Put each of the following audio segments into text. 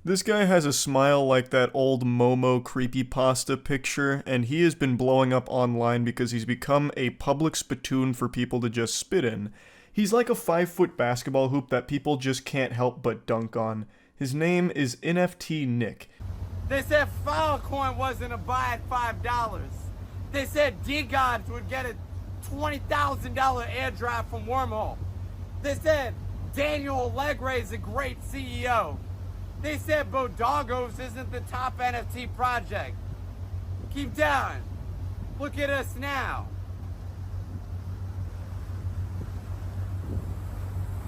This guy has a smile like that old Momo creepypasta picture, and he has been blowing up online because he's become a public spittoon for people to just spit in. He's like a 5-foot basketball hoop that people just can't help but dunk on. His name is NFT Nick. They said Filecoin wasn't a buy at $5. They said D-Gods would get a $20,000 airdrop from Wormhole. They said Daniel Allegre is a great CEO. They said Bodogos isn't the top NFT project. Keep down. Look at us now.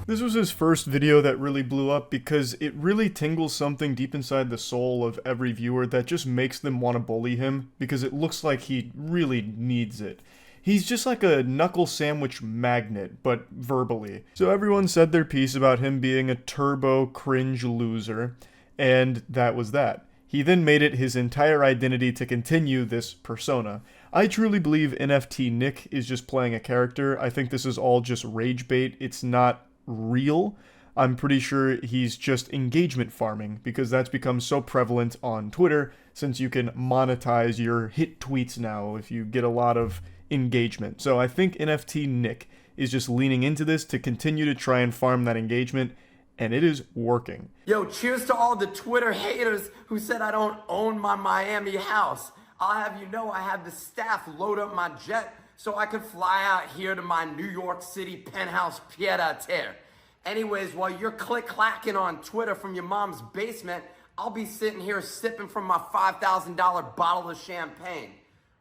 This was his first video that really blew up because it really tingles something deep inside the soul of every viewer that just makes them want to bully him because it looks like he really needs it. He's just like a knuckle sandwich magnet, but verbally. So everyone said their piece about him being a turbo cringe loser, and that was that. He then made it his entire identity to continue this persona. I truly believe NFT Nick is just playing a character. I think this is all just rage bait. It's not real. I'm pretty sure he's just engagement farming because that's become so prevalent on Twitter since you can monetize your hit tweets now if you get a lot of engagement. So I think NFT Nick is just leaning into this to continue to try and farm that engagement, and it is working. Yo, cheers to all the Twitter haters who said I don't own my Miami house. I'll have you know I had the staff load up my jet so I could fly out here to my New York City penthouse pied-à-terre. Anyways, while you're click-clacking on Twitter from your mom's basement, I'll be sitting here sipping from my $5,000 bottle of champagne.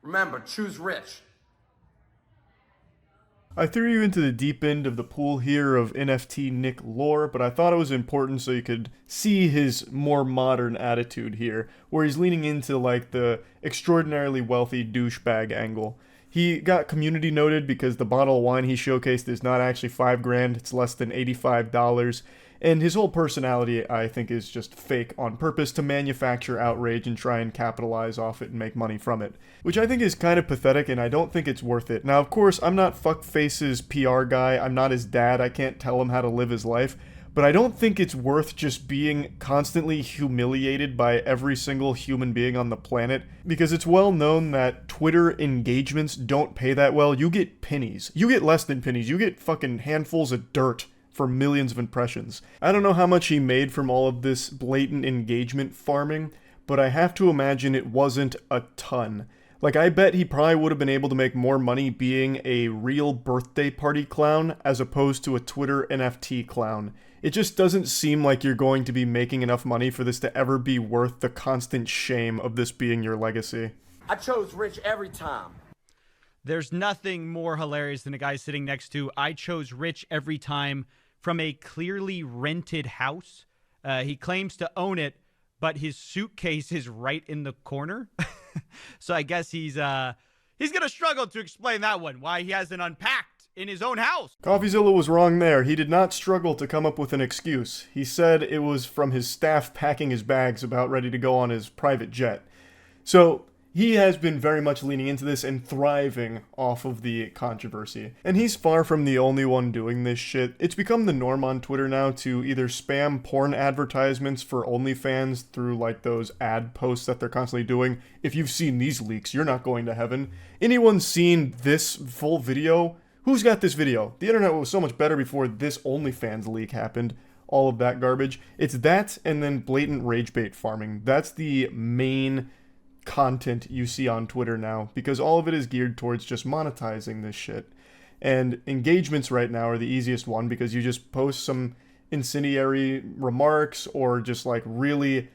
Remember, choose rich. I threw you into the deep end of the pool here of NFT Nick lore, but I thought it was important so you could see his more modern attitude here, where he's leaning into like the extraordinarily wealthy douchebag angle. He got community noted because the bottle of wine he showcased is not actually $5,000, it's less than $85. And his whole personality, I think, is just fake on purpose to manufacture outrage and try and capitalize off it and make money from it. Which I think is kind of pathetic, and I don't think it's worth it. Now, of course, I'm not Fuckface's PR guy, I'm not his dad, I can't tell him how to live his life, but I don't think it's worth just being constantly humiliated by every single human being on the planet, because it's well known that Twitter engagements don't pay that well. You get pennies. You get less than pennies. You get fucking handfuls of dirt for millions of impressions. I don't know how much he made from all of this blatant engagement farming, but I have to imagine it wasn't a ton. Like, I bet he probably would have been able to make more money being a real birthday party clown as opposed to a Twitter NFT clown. It just doesn't seem like you're going to be making enough money for this to ever be worth the constant shame of this being your legacy. I chose rich every time. There's nothing more hilarious than a guy sitting next to I chose rich every time from a clearly rented house. He claims to own it, but his suitcase is right in the corner. So I guess he's going to struggle to explain that one, why he hasn't unpacked in his own house. CoffeeZilla was wrong there. He did not struggle to come up with an excuse. He said it was from his staff packing his bags about ready to go on his private jet. So he has been very much leaning into this and thriving off of the controversy. And he's far from the only one doing this shit. It's become the norm on Twitter now to either spam porn advertisements for OnlyFans through like those ad posts that they're constantly doing. If you've seen these leaks, you're not going to heaven. Anyone seen this full video? Who's got this video? The internet was so much better before this OnlyFans leak happened. All of that garbage. It's that and then blatant rage bait farming. That's the main content you see on Twitter now, because all of it is geared towards just monetizing this shit. And engagements right now are the easiest one because you just post some incendiary remarks or just like really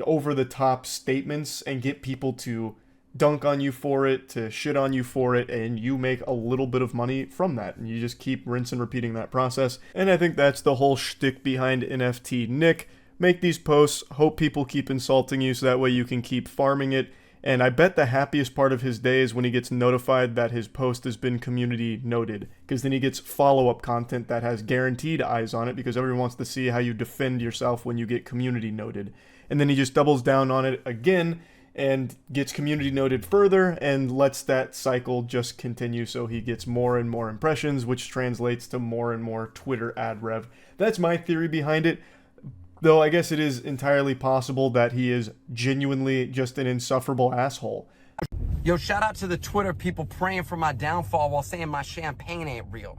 over the top statements and get people to dunk on you for it, to shit on you for it, and you make a little bit of money from that. And you just keep rinse and repeating that process. And I think that's the whole shtick behind NFT Nick. Make these posts, hope people keep insulting you so that way you can keep farming it. And I bet the happiest part of his day is when he gets notified that his post has been community noted, because then he gets follow-up content that has guaranteed eyes on it because everyone wants to see how you defend yourself when you get community noted. And then he just doubles down on it again and gets community noted further and lets that cycle just continue so he gets more and more impressions, which translates to more and more Twitter ad rev. That's my theory behind it. Though I guess it is entirely possible that he is genuinely just an insufferable asshole. Yo, shout out to the Twitter people praying for my downfall while saying my champagne ain't real.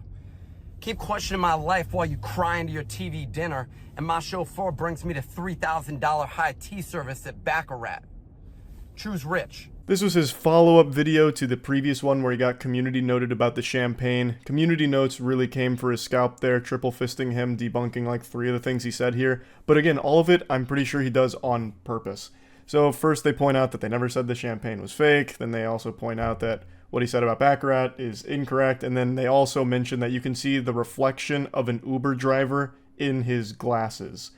Keep questioning my life while you cry into your TV dinner, and my chauffeur brings me to $3,000 high tea service at Baccarat. Choose rich. This was his follow-up video to the previous one where he got community noted about the champagne. Community notes really came for his scalp there, triple fisting him, debunking like 3 of the things he said here. But again, all of it, I'm pretty sure he does on purpose. So first they point out that they never said the champagne was fake, then they also point out that what he said about Baccarat is incorrect, and then they also mention that you can see the reflection of an Uber driver in his glasses.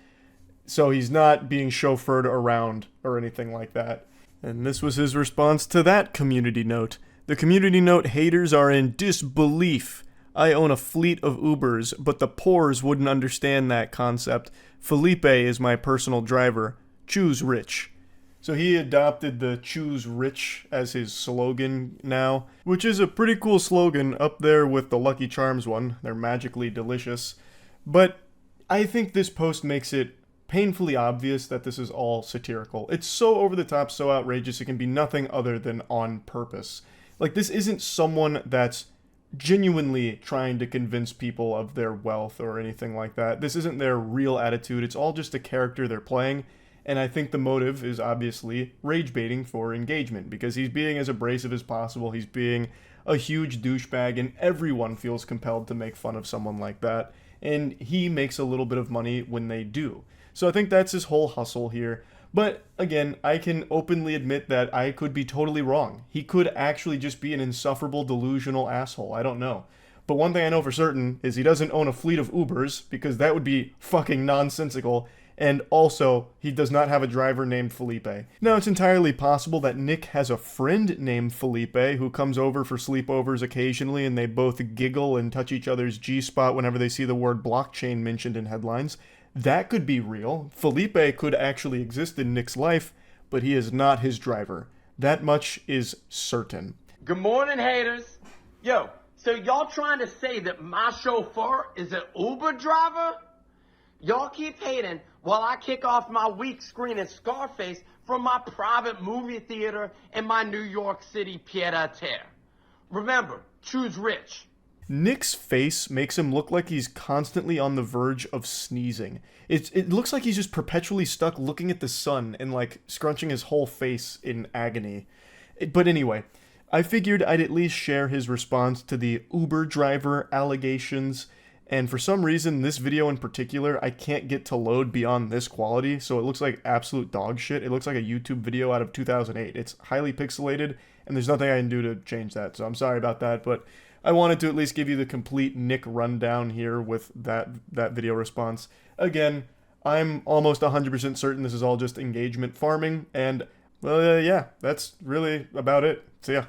So he's not being chauffeured around or anything like that. And this was his response to that community note. The community note haters are in disbelief. I own a fleet of Ubers, but the poors wouldn't understand that concept. Felipe is my personal driver. Choose rich. So he adopted the choose rich as his slogan now, which is a pretty cool slogan up there with the Lucky Charms one. They're magically delicious. But I think this post makes it painfully obvious that this is all satirical. It's so over the top, so outrageous, it can be nothing other than on purpose. Like, this isn't someone that's genuinely trying to convince people of their wealth or anything like that. This isn't their real attitude. It's all just a character they're playing. And I think the motive is obviously rage baiting for engagement, because he's being as abrasive as possible. He's being a huge douchebag, and everyone feels compelled to make fun of someone like that. And he makes a little bit of money when they do. So I think that's his whole hustle here. But again, I can openly admit that I could be totally wrong. He could actually just be an insufferable, delusional asshole. I don't know. But one thing I know for certain is he doesn't own a fleet of Ubers, because that would be fucking nonsensical. And also, he does not have a driver named Felipe. Now, it's entirely possible that Nick has a friend named Felipe who comes over for sleepovers occasionally, and they both giggle and touch each other's G-spot whenever they see the word blockchain mentioned in headlines. That could be real. Felipe could actually exist in Nick's life, but he is not his driver. That much is certain. Good morning, haters. Yo, so y'all trying to say that my chauffeur is an Uber driver? Y'all keep hating while I kick off my week screening Scarface from my private movie theater in my New York City pied-à-terre. Remember, choose rich. Nick's face makes him look like he's constantly on the verge of sneezing. It looks like he's just perpetually stuck looking at the sun and like scrunching his whole face in agony. But anyway, I figured I'd at least share his response to the Uber driver allegations. And for some reason, this video in particular, I can't get to load beyond this quality, so it looks like absolute dog shit. It looks like a YouTube video out of 2008. It's highly pixelated, and there's nothing I can do to change that, so I'm sorry about that, but I wanted to at least give you the complete Nick rundown here with that video response. Again, I'm almost 100% certain this is all just engagement farming, and, well, yeah, that's really about it. See ya.